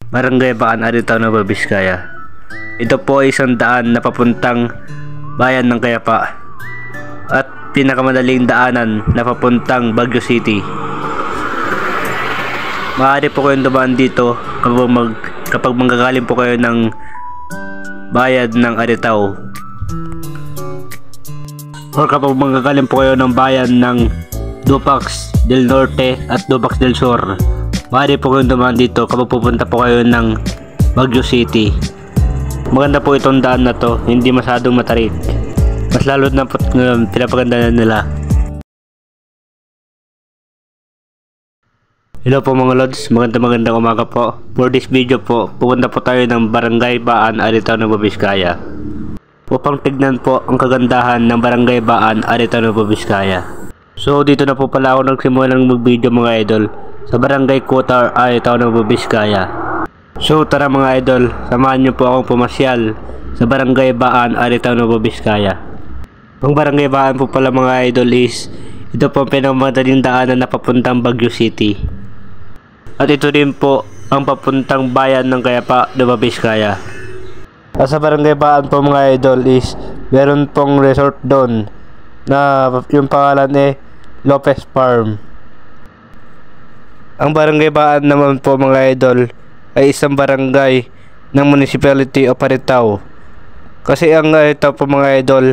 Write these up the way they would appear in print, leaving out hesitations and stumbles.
Barangay Baan, Aritaw, Nueva Vizcaya. Ito po ay isang daan na papuntang bayan ng Kayapa at pinakamadaling daanan na papuntang Baguio City. Maaari po kayong dumaan dito kapag manggagaling po kayo ng bayan ng Aritaw, or kapag manggagaling po kayo ng bayan ng Dupax del Norte at Dupax del Sur. Maaari po kayong dumaan dito kapag pupunta po kayo ng Baguio City. Maganda po itong daan na to, hindi masyadong matarik. Mas lalo na po pinapaganda na nila. Hello po mga lods, magandang umaga po. For this video po, pupunta po tayo ng Barangay Baan, Aritaw, Nueva Vizcaya upang tignan po ang kagandahan ng Barangay Baan, Aritaw, Nueva Vizcaya. So dito na po pala ako nagsimulang mag-video mga idol sa Barangay Kutar, Aritaw, Nueva Vizcaya. So tara mga idol, samahan nyo po akong pumasyal sa Barangay Baan, Aritaw, Nueva Vizcaya. Ang Barangay Baan po pala mga idol is ito po ang pinakamadaling daanan na papuntang Baguio City. At ito din po ang papuntang bayan ng Kayapa, Nueva Vizcaya. At sa Barangay Baan po mga idol is meron pong resort doon na yung pangalan Lopez Farm. Ang Barangay Baan naman po mga idol ay isang barangay ng Municipality of Aritaw. Kasi ang Aritaw po mga idol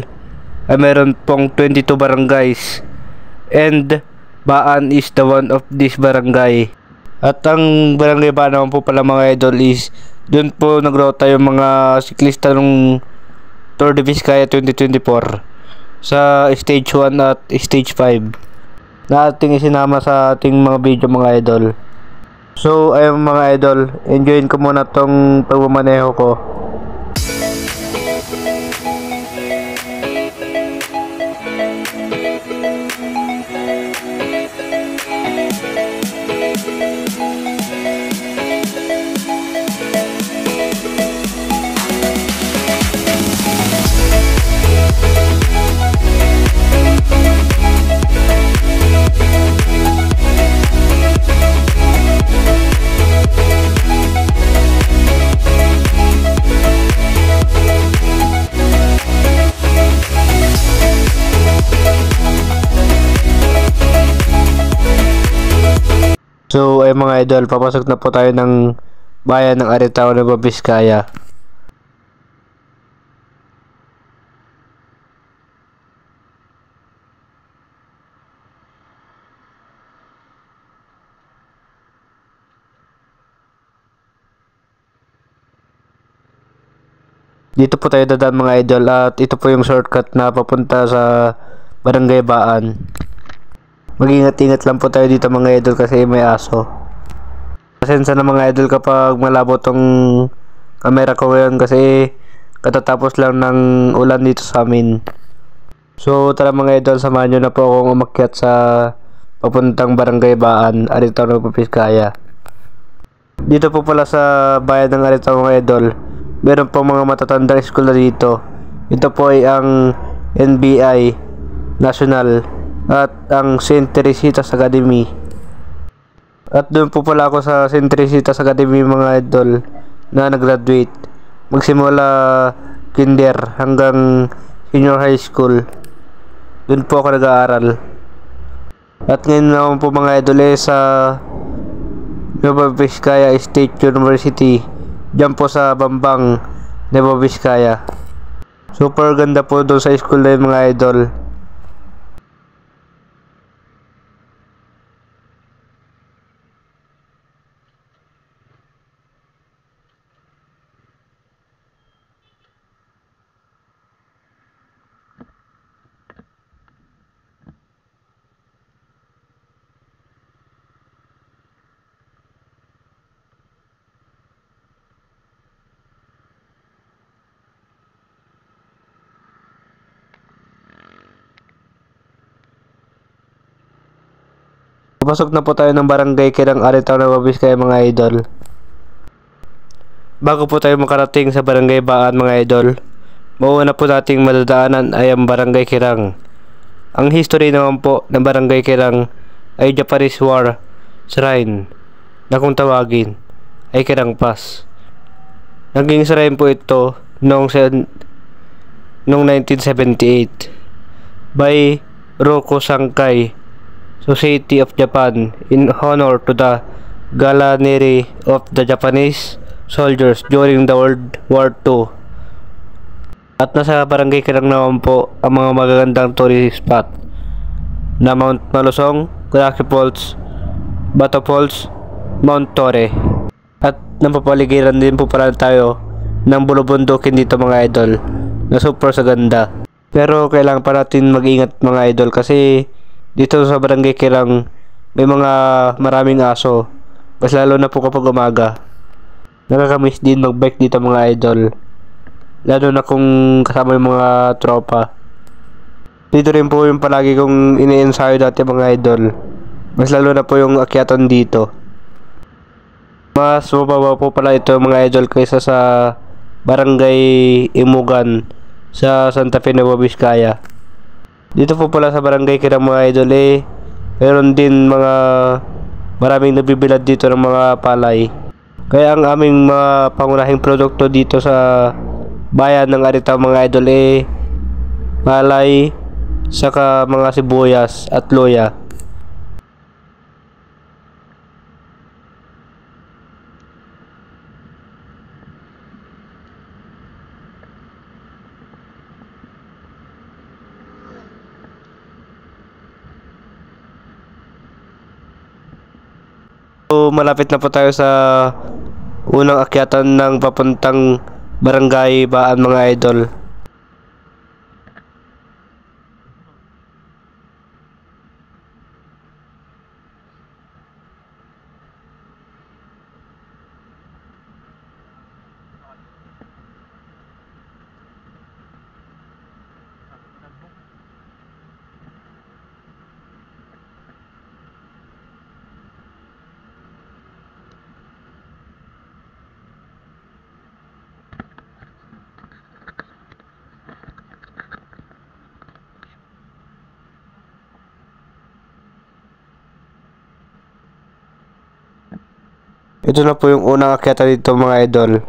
ay meron pong 22 barangays and Baan is the one of this barangay. At ang Barangay Baan naman po pala mga idol is doon po nagrota yung mga siklista ng Tour de Vizcaya 2024 sa stage 1 at stage 5 na ating isinama sa ating mga video mga idol. So ayun mga idol, enjoyin ko muna tong pagmamaneho ko. So ay mga idol, papasok na po tayo ng bayan ng Aritaw, Nueva Vizcaya. Dito po tayo dadaan mga idol at ito po yung shortcut na papunta sa Barangay Baan. Mag-ingat-ingat lang po tayo dito mga idol kasi may aso. Pasensya na mga idol kapag malabo tong camera ko ngayon kasi katatapos lang ng ulan dito sa amin. So tara mga idol, samahan nyo na po akong umakyat sa papuntang Barangay Baan, Aritaw, Nueva Vizcaya. Dito po pala sa bayan ng Aritaw mga idol, meron po mga matatandang school na dito. Ito po ay ang NBI National at ang St. Teresitas Academy. At doon po pala ako sa St. Teresitas Academy mga idol na nag-graduate. Magsimula kinder hanggang senior high school. Doon po ako nag-aaral. At ngayon naman po mga idol sa Nueva Vizcaya State University. Diyan po sa Bambang, Nueva Vizcaya. Super ganda po doon sa school na yun mga idol. Pasok na po tayo ng Barangay Kirang, Aritaw, Nueva Vizcaya mga idol. Bago po tayo makarating sa Barangay Baan mga idol, mauna po nating madadaanan ay ang Barangay Kirang. Ang history naman po ng Barangay Kirang ay Japanese War Shrine na kung tawagin ay Kirangpas. Naging isa rin po ito noong 1978 by Roku Sankai Society of Japan in honor to the gallantry of the Japanese soldiers during the World War II. At nasa Barangay Kirang naman po ang mga magagandang tourist spot na Mount Malusong, Rocky Falls, Bato Falls, Mount Torre. At napapaligiran din po pala tayo ng bulubundukin dito mga idol na super sa ganda. Pero kailangan pa natin mag-ingat mga idol kasi dito sa Barangay Kirang may mga maraming aso. Mas lalo na po kapag umaga. Nakakamiss din mag-bike dito mga idol. Lalo na kung kasama yung mga tropa. Dito rin po yung palagi kong ini-ensayo dati mga idol. Mas lalo na po yung akyatan dito. Mas mababa po pala ito mga idol kaysa sa Barangay Imugan sa Santa Fe, Nueva Vizcaya. Dito po pala sa Barangay Kirang mga idol meron din maraming nabibilad dito ng mga palay. Kaya ang aming mga pangunahing produkto dito sa bayan ng Arita mga idol palay, saka mga sibuyas at luya. So, malapit na po tayo sa unang akyatan ng papuntang Barangay Baan mga idol. Ito na po yung unang akyatan dito mga idol.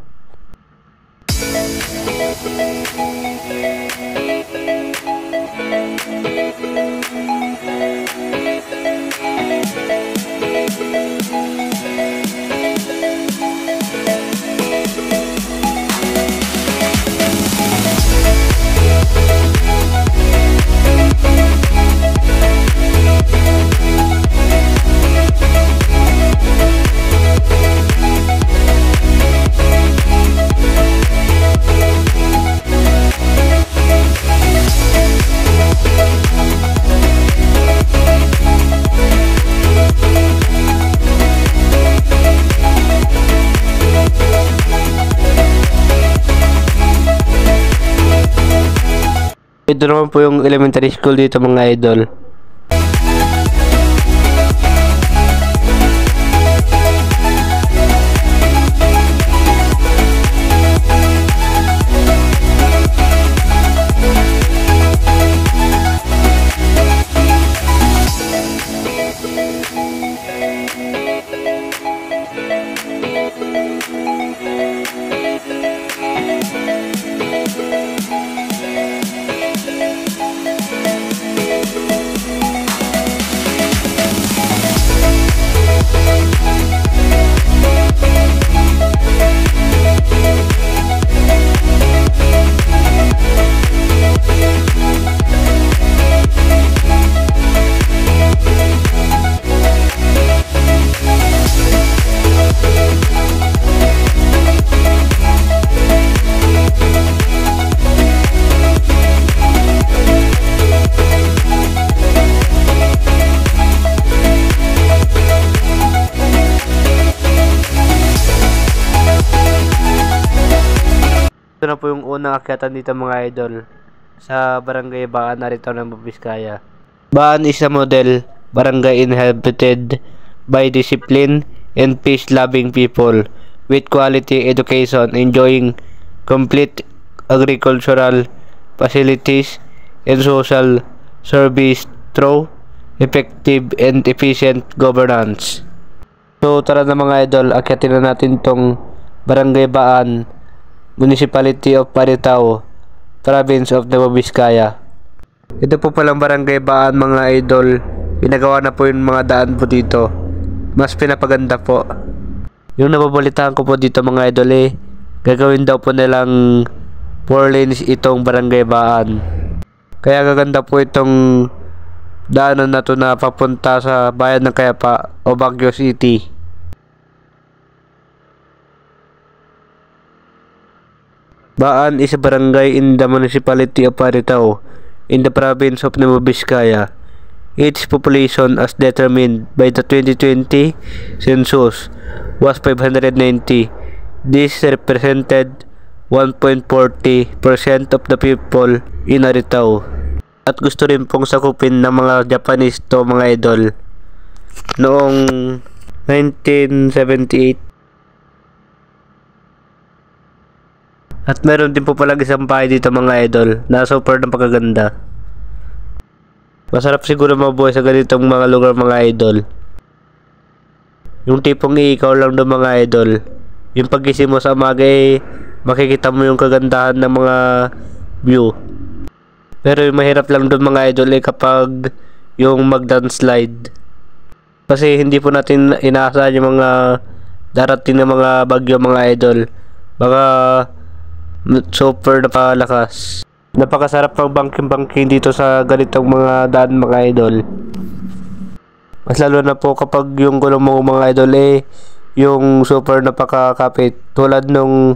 Ito naman po yung elementary school dito mga idol. Ito na po yung unang akyatan dito mga idol sa Barangay Baan, Arita, Nueva Vizcaya. Baan is a model barangay inhabited by discipline and peace-loving people with quality education, enjoying complete agricultural facilities and social service through effective and efficient governance. So tara na mga idol, akyatin na natin tong Barangay Baan, Municipality of Paritao, Province of Nueva Vizcaya. Ito po palang Barangay Baan mga idol, pinagawa na po yung mga daan po dito. Mas pinapaganda po. Yung nababalitaan ko po dito mga idol gagawin daw po nilang 4 lanes itong Barangay Baan. Kaya gaganda po itong daanan na to na papunta sa bayan ng Kayapa o Baguio City. Baan is a barangay in the municipality of Paritao in the province of Nueva Vizcaya. Its population as determined by the 2020 census was 590. This represented 1.40% of the people in Paritao. At gusto rin pong sakupin ng mga Japanese to mga idol noong 1978. At meron din po palang isang bahay dito mga idol na super ng pagkaganda. Masarap siguro mabuhay sa ganitong mga lugar mga idol. Yung tipong ikaw lang doon mga idol. Yung pagising mo sa umaga makikita mo yung kagandahan ng mga view. Pero yung mahirap lang doon mga idol kapag yung mag-downslide. Kasi hindi po natin inaasahan yung mga darating na mga bagyo mga idol. Baka super napakalakas. Napakasarap pang banking-banking dito sa ganitong mga daan mga idol. Mas lalo na po kapag yung gulong mo mga idol yung super napakakapit. Tulad nung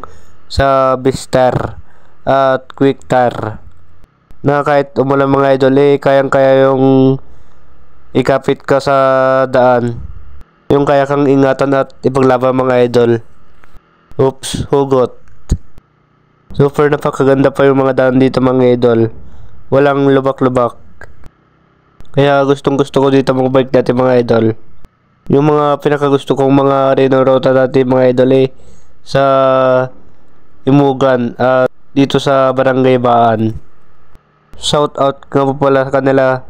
sa Vistar at Quicktar. Na kahit umulan mga idol kayang-kaya yung ikapit ka sa daan. Yung kaya kang ingatan at ipaglaban mga idol. Oops, hugot. Super napakaganda pa yung mga daan dito mga idol. Walang lubak-lubak. Kaya gustong gusto ko dito mga bike dati mga idol. Yung mga pinakagusto kong mga ruta dati mga idol sa Imugan at dito sa Barangay Baan. Shout out nga po pala sa kanila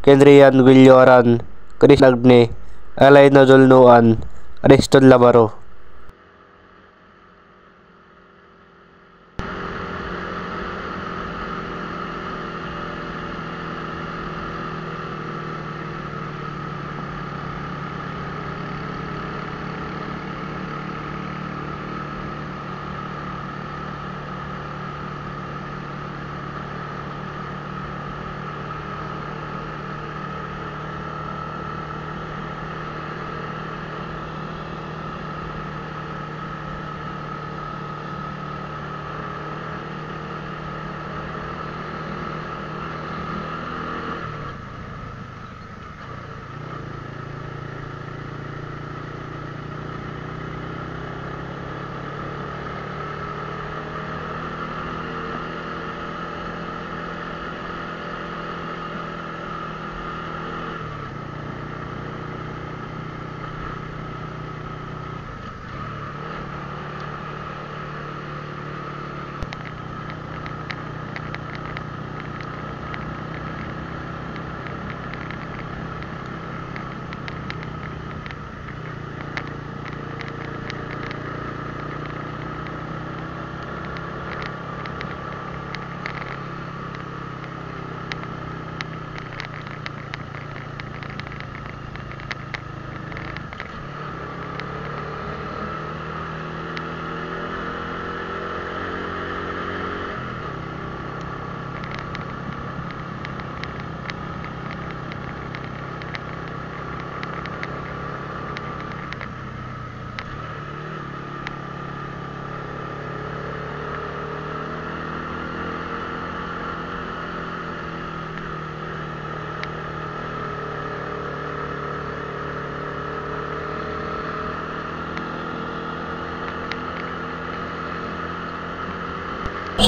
Kendrian Villoran, Chris Lagne, Alay Nadolnoan, Ariston Labaro.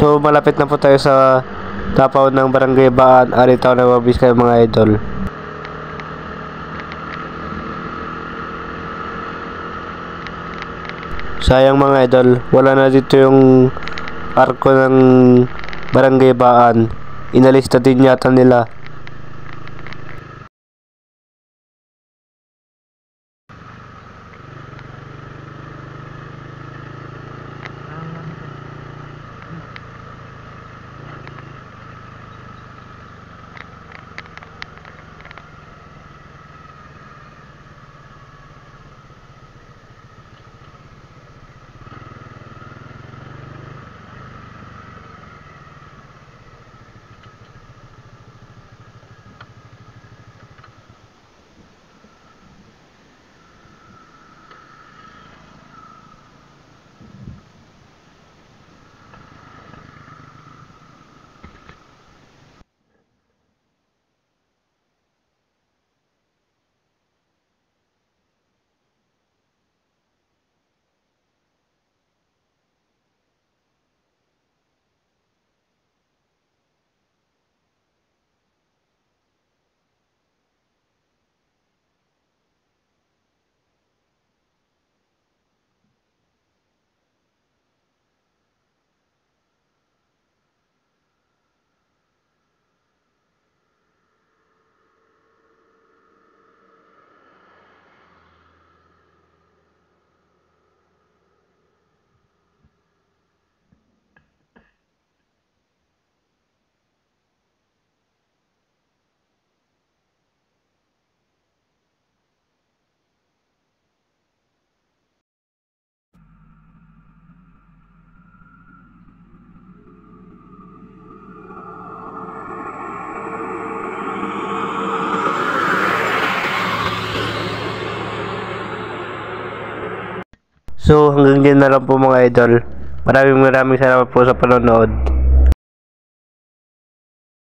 So malapit na po tayo sa tapaw ng Barangay Baan, Paritao na Nueva Vizcaya mga idol. Sayang mga idol, wala na dito yung arko ng Barangay Baan. Inalis na din yata nila. So hanggang dyan na lang po mga idol. Maraming salamat po sa panonood.